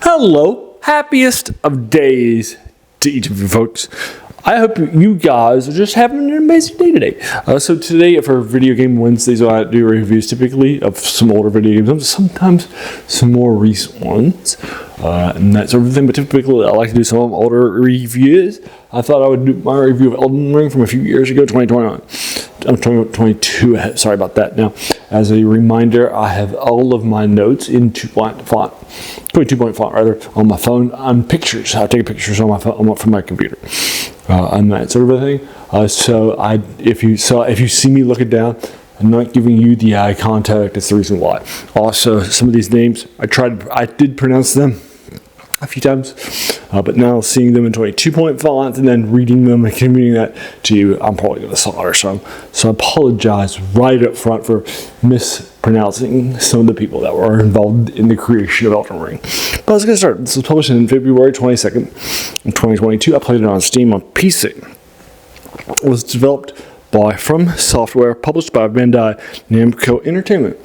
Hello, happiest of days to each of you folks. I hope you guys are just having an amazing day today. So today for Video Game Wednesdays, I do reviews typically of some older video games, sometimes some more recent ones, and that sort of thing. But typically, I like to do some older reviews. I thought I would do my review of Elden Ring from a few years ago, 2021. I'm 2022, sorry about that. Now, as a reminder, I have all of my notes in 22-point font rather, on my phone on pictures. I take pictures on my phone from my computer, and that sort of a thing. If you see me looking down, I'm not giving you the eye contact. That's the reason why. Also, some of these names, I did pronounce them a few times, but now seeing them in 22-point font and then reading them and communicating that to you, I'm probably going to slaughter some. So I apologize right up front for mispronouncing some of the people that were involved in the creation of Elden Ring. But let's get started. This was published in February 22nd, 2022. I played it on Steam on PC. It was developed by From Software, published by Bandai Namco Entertainment.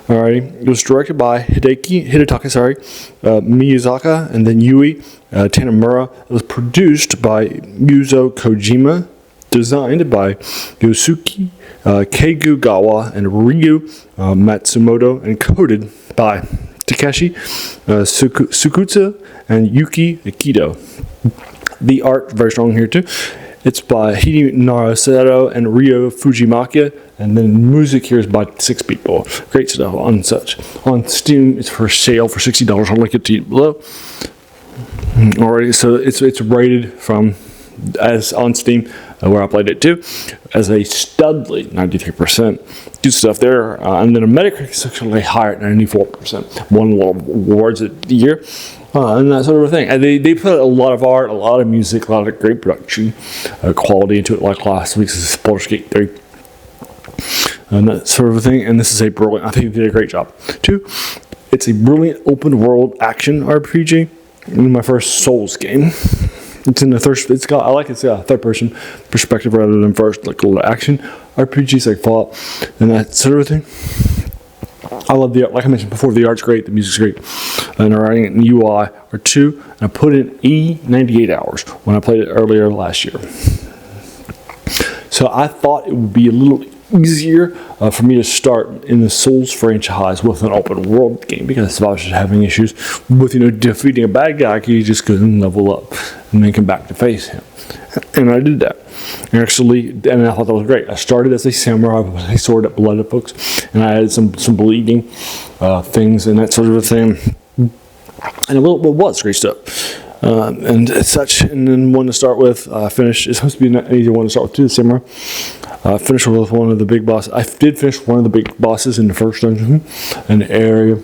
Alrighty, it was directed by Hidetaka Miyazaki, and then Yui Tanimura. It was produced by Yuzo Kojima, designed by Yosuke Kagugawa and Ryu Matsumoto, and coded by Takeshi Sukutsu and Yuki Ikedo. The art, very strong here too. It's by Hide Narasato and Ryo Fujimaki, and then music here is by 6 people. Great stuff on such. On Steam, it's for sale for $60. I'll link it to you below. Alrighty, so it's rated from, as on Steam, where I played it too, as a studly 93%. Good stuff there. And then a Metacritic is actually higher at 94%. Won a lot of awards a year. And that sort of thing. And they put a lot of art, a lot of music, a lot of great production quality into it, like last week's Baldur's Gate 3. And that sort of thing. And this is a brilliant, I think they did a great job. 2, it's a brilliant open world action RPG. My first Souls game. It's in the third, it's got a third person perspective rather than first, like a little action RPGs like Fallout and that sort of thing. I love the art. Like I mentioned before, the art's great, the music's great, and the writing and UI are 2. And I put in 98 hours when I played it earlier last year. So I thought it would be a little easier for me to start in the Souls franchise with an open world game, because if I was just having issues with defeating a bad guy, I could just go and level up and then come back to face him. And I did that. And I thought that was great. I started as a samurai with a sword that blooded folks, and I added some bleeding things and that sort of a thing. And it was great stuff. And such. And then one to start with, finished. It's supposed to be an easy one to start with too, the samurai. Finished with one of the big bosses. I did finish one of the big bosses in the first dungeon, in the area.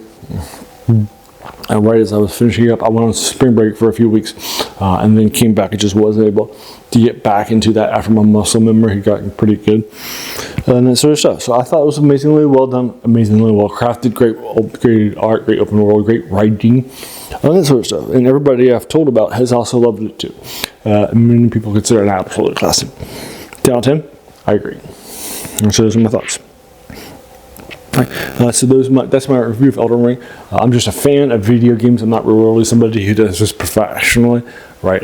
And right as I was finishing up, I went on spring break for a few weeks, and then came back. I just wasn't able to get back into that after my muscle memory had gotten pretty good, and that sort of stuff. So I thought it was amazingly well done, amazingly well crafted, great art, great open world, great writing, and that sort of stuff. And everybody I've told about has also loved it too. Many people consider it an absolute classic. 10 out of 10, I agree. And so those are my thoughts. So that's my review of Elden Ring. I'm just a fan of video games. I'm not really somebody who does this professionally, right?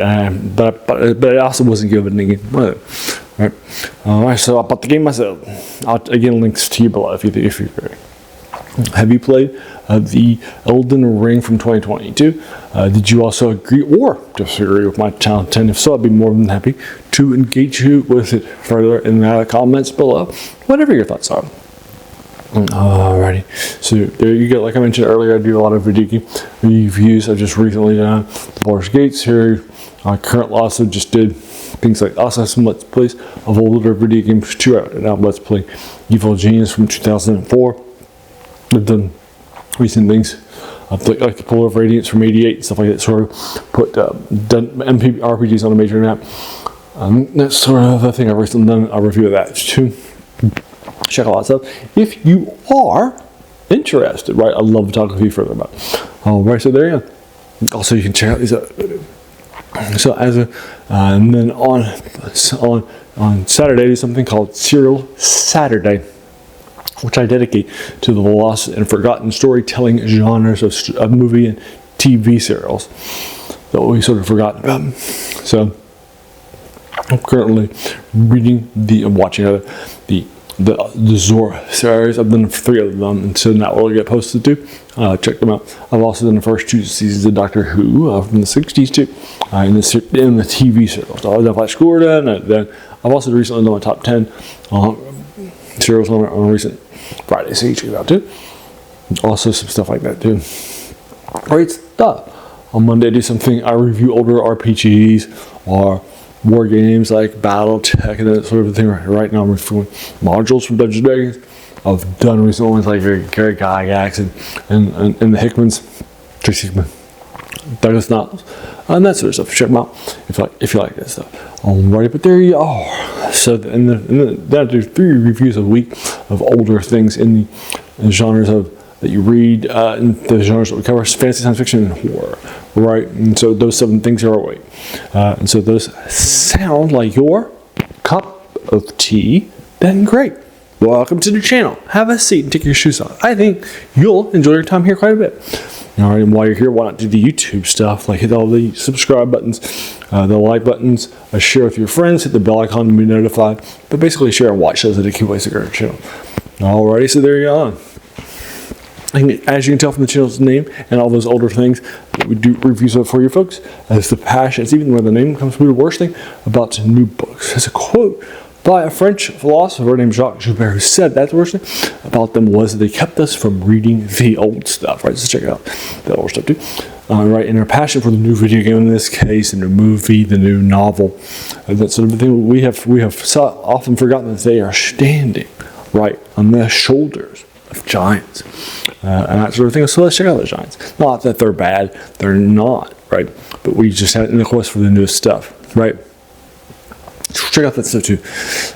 But I also wasn't given any game. Right. All right. So I bought the game myself. Again, links to you below if you're ready. Have you played the Elden Ring from 2022? Did you also agree or disagree with my top 10? If so, I'd be more than happy to engage you with it further in the comments below. Whatever your thoughts are. Alrighty, so there you go. Like I mentioned earlier, I do a lot of video game reviews. I've just recently done the Baldur's Gates here. Currently also just did things like, also have some Let's Plays of older video games too. And now Let's Play Evil Genius from 2004. I've done recent things. I've like the Polar Radiance from '88 and stuff like that. Sort of put done RPGs on a major map. That's sort of a thing I've recently done a review of that too. Check out lots of stuff if you are interested, right? I'd love to talk with you further about it. All right, so there you go. Also, you can check out these. So and then on Saturday, there's something called Serial Saturday, which I dedicate to the lost and forgotten storytelling genres of movie and TV serials that we sort of forgotten about. So I'm currently watching the Zora series. I've done 3 of them, and so that will get posted too. Check them out. I've also done the first 2 seasons of Doctor Who from the 60s too, in the TV serials. So I've done Flash Gordon, and then I've also recently done my top 10 serials on a recent Friday, so you check it out too. Also some stuff like that too. Great stuff. On Monday I do something, I review older RPGs or war games like Battletech and that sort of thing. Right now I'm reviewing modules from Dungeons & Dragons. I've done recent ones like Gary Gygax and the Hickmans, Tracy Hickman, Douglas novels, and that sort of stuff. Check them out if you like that stuff. Alrighty, but there you are. So then I do 3 reviews a week of older things in the genres that you read, in the genres that we cover: fantasy, science fiction, and horror. Right, and so those 7 things are our way. And so those sound like your cup of tea. Then great. Welcome to the channel. Have a seat and take your shoes off. I think you'll enjoy your time here quite a bit. All right, and while you're here, why not do the YouTube stuff? Like hit all the subscribe buttons, the like buttons, share with your friends, hit the bell icon to be notified. But basically, share and watch those are the key ways to grow your channel. Alrighty, so there you are. As you can tell from the channel's name and all those older things that we do reviews of for you folks, as the passion, it's even where the name comes from, the worst thing about new books. There's a quote by a French philosopher named Jacques Joubert who said that the worst thing about them was that they kept us from reading the old stuff. Right, so check out the old stuff too. Right, and our passion for the new video game in this case, the new movie, the new novel, that sort of thing, we have so often forgotten that they are standing right on the shoulders of giants, and that sort of thing. So let's check out those giants. Not that they're bad, they're not, right? But we just have in the quest for the newest stuff, right? Check out that stuff too.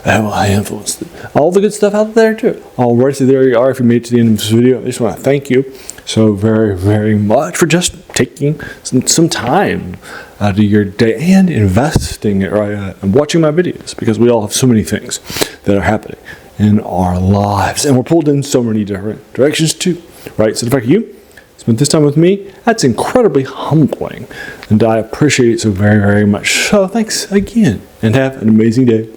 I influenced all the good stuff out there too. Alright, so there you are. If you made it to the end of this video, I just want to thank you so very, very much for just taking some time out of your day and investing it right and watching my videos, because we all have so many things that are happening in our lives, and we're pulled in so many different directions too, right? So the fact you spent this time with me, that's incredibly humbling, and I appreciate it so very, very much. So thanks again, and have an amazing day.